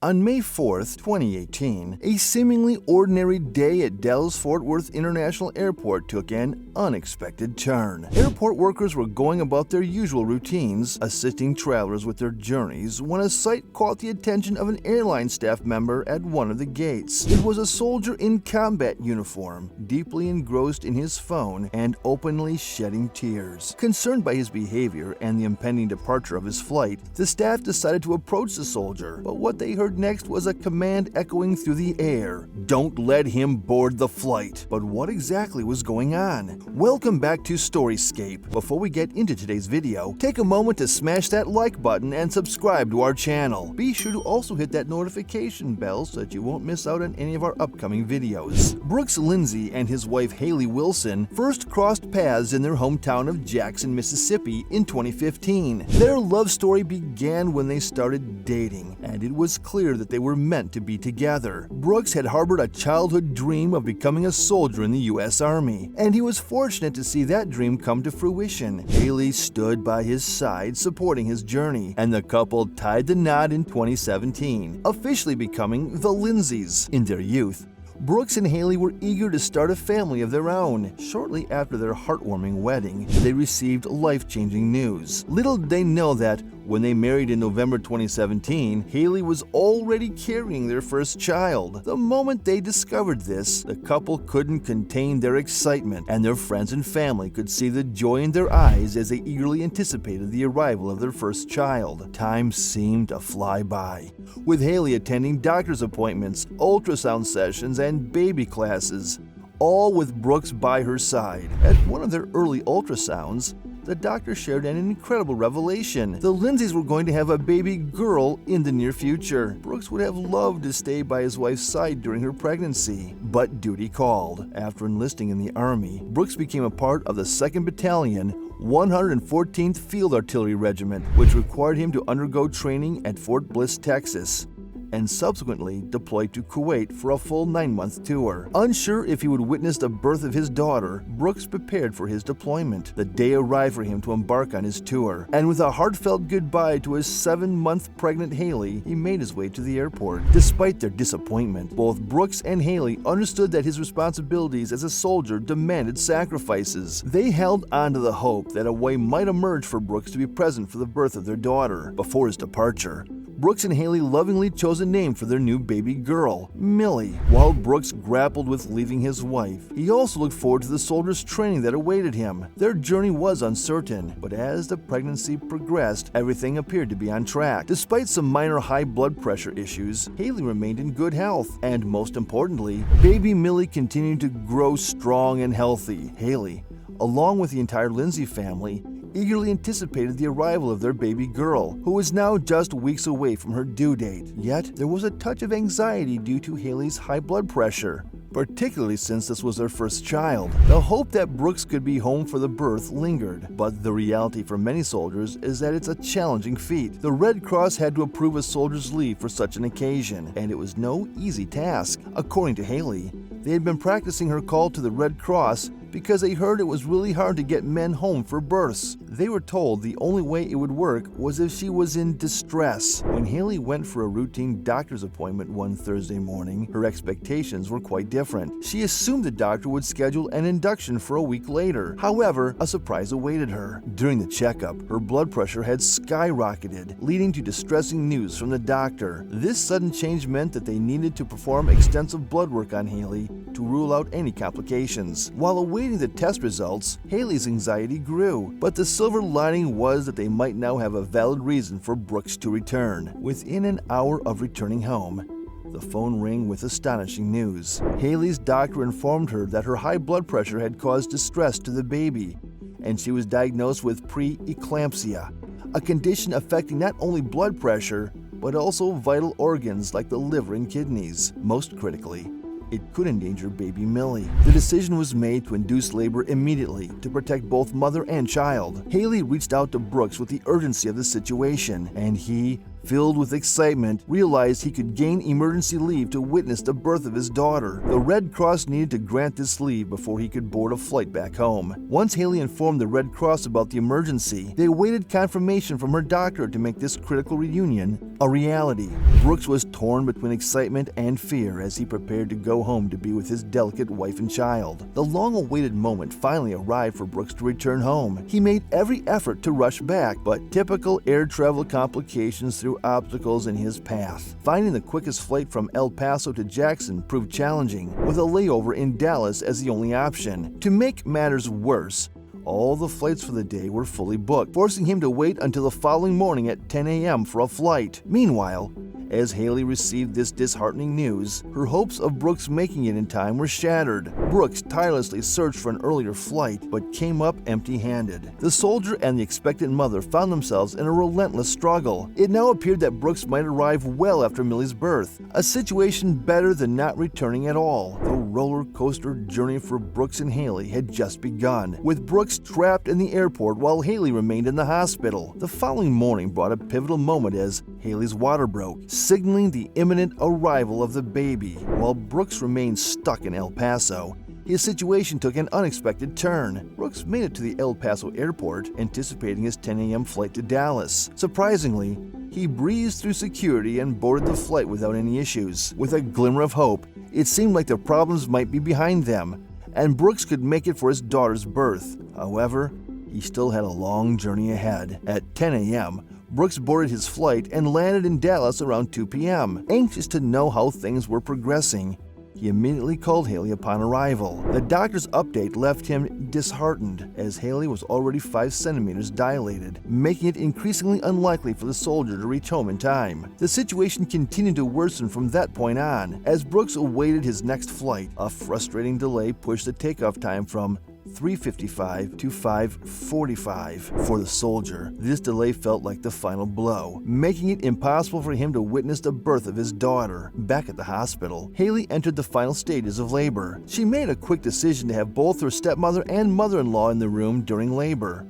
On May 4, 2018, a seemingly ordinary day at Dallas-Fort Worth International Airport took an unexpected turn. Airport workers were going about their usual routines, assisting travelers with their journeys, when a sight caught the attention of an airline staff member at one of the gates. It was a soldier in combat uniform, deeply engrossed in his phone and openly shedding tears. Concerned by his behavior and the impending departure of his flight, the staff decided to approach the soldier, but what they heard next was a command echoing through the air: "Don't let him board the flight." But what exactly was going on? Welcome back to Storyscape. Before we get into today's video, take a moment to smash that like button and subscribe to our channel. Be sure to also hit that notification bell so that you won't miss out on any of our upcoming videos. Brooks Lindsay and his wife Haley Wilson first crossed paths in their hometown of Jackson, Mississippi in 2015. Their love story began when they started dating, and it was clear that they were meant to be together. Brooks had harbored a childhood dream of becoming a soldier in the U.S. Army, and he was fortunate to see that dream come to fruition. Haley stood by his side, supporting his journey, and the couple tied the knot in 2017, officially becoming the Lindsays. In their youth, Brooks and Haley were eager to start a family of their own. Shortly after their heartwarming wedding, they received life-changing news. Little did they know that when they married in November 2017, Haley was already carrying their first child. The moment they discovered this, the couple couldn't contain their excitement, and their friends and family could see the joy in their eyes as they eagerly anticipated the arrival of their first child. Time seemed to fly by, with Haley attending doctor's appointments, ultrasound sessions, and baby classes, all with Brooks by her side. At one of their early ultrasounds, the doctor shared an incredible revelation. The Lindsays were going to have a baby girl in the near future. Brooks would have loved to stay by his wife's side during her pregnancy, but duty called. After enlisting in the Army, Brooks became a part of the 2nd Battalion, 114th Field Artillery Regiment, which required him to undergo training at Fort Bliss, Texas, and subsequently deployed to Kuwait for a full 9-month tour. Unsure if he would witness the birth of his daughter, Brooks prepared for his deployment. The day arrived for him to embark on his tour, and with a heartfelt goodbye to his 7-month pregnant Haley, he made his way to the airport. Despite their disappointment, both Brooks and Haley understood that his responsibilities as a soldier demanded sacrifices. They held on to the hope that a way might emerge for Brooks to be present for the birth of their daughter. Before his departure, Brooks and Haley lovingly chose a name for their new baby girl, Millie. While Brooks grappled with leaving his wife, he also looked forward to the soldier's training that awaited him. Their journey was uncertain, but as the pregnancy progressed, everything appeared to be on track. Despite some minor high blood pressure issues, Haley remained in good health, and most importantly, baby Millie continued to grow strong and healthy. Haley, along with the entire Lindsay family, eagerly anticipated the arrival of their baby girl, who was now just weeks away from her due date. Yet, there was a touch of anxiety due to Haley's high blood pressure, particularly since this was their first child. The hope that Brooks could be home for the birth lingered, but the reality for many soldiers is that it's a challenging feat. The Red Cross had to approve a soldier's leave for such an occasion, and it was no easy task. According to Haley, they had been practicing her call to the Red Cross because they heard it was really hard to get men home for births. They were told the only way it would work was if she was in distress. When Haley went for a routine doctor's appointment one Thursday morning, her expectations were quite different. She assumed the doctor would schedule an induction for a week later. However, a surprise awaited her. During the checkup, her blood pressure had skyrocketed, leading to distressing news from the doctor. This sudden change meant that they needed to perform extensive blood work on Haley to rule out any complications. While awaiting the test results, Haley's anxiety grew, but the silver lining was that they might now have a valid reason for Brooks to return. Within an hour of returning home, the phone rang with astonishing news. Haley's doctor informed her that her high blood pressure had caused distress to the baby, and she was diagnosed with preeclampsia, a condition affecting not only blood pressure, but also vital organs like the liver and kidneys. Most critically, it could endanger baby Millie. The decision was made to induce labor immediately to protect both mother and child. Haley reached out to Brooks with the urgency of the situation, and he filled with excitement, realized he could gain emergency leave to witness the birth of his daughter. The Red Cross needed to grant this leave before he could board a flight back home. Once Haley informed the Red Cross about the emergency, they awaited confirmation from her doctor to make this critical reunion a reality. Brooks was torn between excitement and fear as he prepared to go home to be with his delicate wife and child. The long-awaited moment finally arrived for Brooks to return home. He made every effort to rush back, but typical air travel complications threw obstacles in his path. Finding the quickest flight from El Paso to Jackson proved challenging, with a layover in Dallas as the only option. To make matters worse, all the flights for the day were fully booked, forcing him to wait until the following morning at 10 a.m. for a flight. Meanwhile, as Haley received this disheartening news, her hopes of Brooks making it in time were shattered. Brooks tirelessly searched for an earlier flight, but came up empty-handed. The soldier and the expectant mother found themselves in a relentless struggle. It now appeared that Brooks might arrive well after Millie's birth, a situation better than not returning at all. The roller coaster journey for Brooks and Haley had just begun, with Brooks trapped in the airport while Haley remained in the hospital. The following morning brought a pivotal moment as Haley's water broke, signaling the imminent arrival of the baby. While Brooks remained stuck in El Paso, his situation took an unexpected turn. Brooks made it to the El Paso airport, anticipating his 10 a.m. flight to Dallas. Surprisingly, he breezed through security and boarded the flight without any issues. With a glimmer of hope, it seemed like the problems might be behind them, and Brooks could make it for his daughter's birth. However, he still had a long journey ahead. At 10 a.m., Brooks boarded his flight and landed in Dallas around 2 p.m. Anxious to know how things were progressing, he immediately called Haley upon arrival. The doctor's update left him disheartened, as Haley was already 5 centimeters dilated, making it increasingly unlikely for the soldier to reach home in time. The situation continued to worsen from that point on. As Brooks awaited his next flight, a frustrating delay pushed the takeoff time from 3:55 to 5:45 for the soldier. This delay felt like the final blow, making it impossible for him to witness the birth of his daughter. Back at the hospital, Haley entered the final stages of labor. She made a quick decision to have both her stepmother and mother-in-law in the room during labor.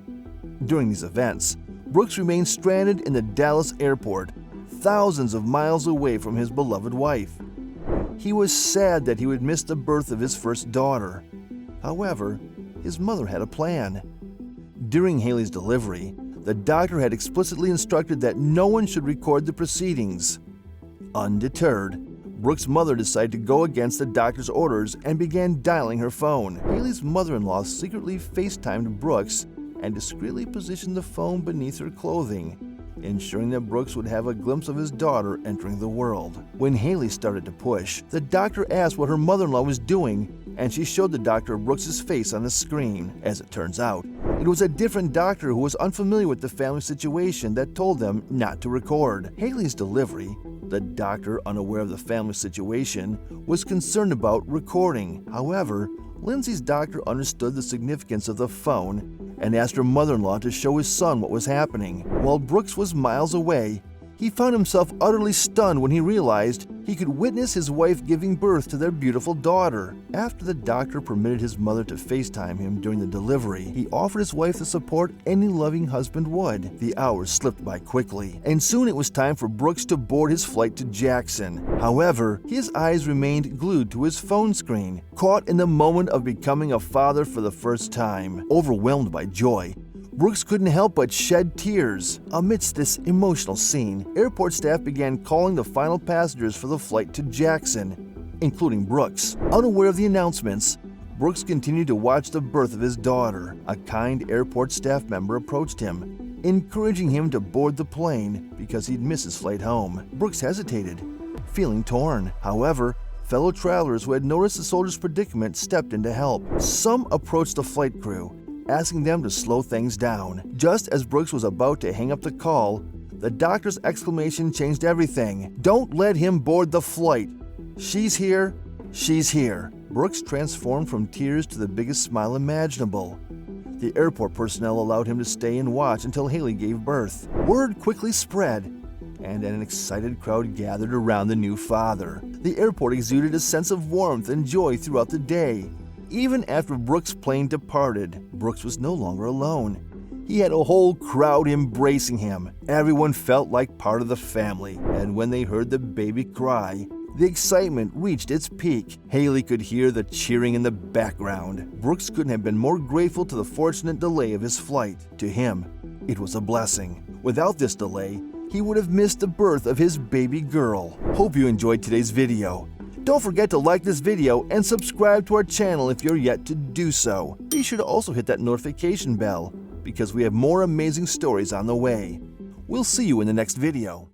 During these events, Brooks remained stranded in the Dallas airport, thousands of miles away from his beloved wife. He was sad that he would miss the birth of his first daughter. However, his mother had a plan. During Haley's delivery, the doctor had explicitly instructed that no one should record the proceedings. Undeterred, Brooks' mother decided to go against the doctor's orders and began dialing her phone. Haley's mother-in-law secretly FaceTimed Brooks and discreetly positioned the phone beneath her clothing, ensuring that Brooks would have a glimpse of his daughter entering the world. When Haley started to push, the doctor asked what her mother-in-law was doing, and she showed the doctor Brooks' face on the screen. As it turns out, it was a different doctor who was unfamiliar with the family situation that told them not to record. Haley's delivery, the doctor, unaware of the family situation, was concerned about recording. However, Lindsay's doctor understood the significance of the phone and asked her mother-in-law to show his son what was happening. While Brooks was miles away, he found himself utterly stunned when he realized he could witness his wife giving birth to their beautiful daughter. After the doctor permitted his mother to FaceTime him during the delivery, he offered his wife the support any loving husband would. The hours slipped by quickly, and soon it was time for Brooks to board his flight to Jackson. However, his eyes remained glued to his phone screen, caught in the moment of becoming a father for the first time. Overwhelmed by joy, Brooks couldn't help but shed tears. Amidst this emotional scene, airport staff began calling the final passengers for the flight to Jackson, including Brooks. Unaware of the announcements, Brooks continued to watch the birth of his daughter. A kind airport staff member approached him, encouraging him to board the plane because he'd miss his flight home. Brooks hesitated, feeling torn. However, fellow travelers who had noticed the soldier's predicament stepped in to help. Some approached the flight crew, asking them to slow things down. Just as Brooks was about to hang up the call, the doctor's exclamation changed everything. "Don't let him board the flight. She's here. She's here." Brooks transformed from tears to the biggest smile imaginable. The airport personnel allowed him to stay and watch until Haley gave birth. Word quickly spread, and an excited crowd gathered around the new father. The airport exuded a sense of warmth and joy throughout the day. Even after Brooks' plane departed, Brooks was no longer alone. He had a whole crowd embracing him. Everyone felt like part of the family, and when they heard the baby cry, the excitement reached its peak. Haley could hear the cheering in the background. Brooks couldn't have been more grateful to the fortunate delay of his flight. To him, it was a blessing. Without this delay, he would have missed the birth of his baby girl. Hope you enjoyed today's video. Don't forget to like this video and subscribe to our channel if you're yet to do so. Be sure to also hit that notification bell because we have more amazing stories on the way. We'll see you in the next video.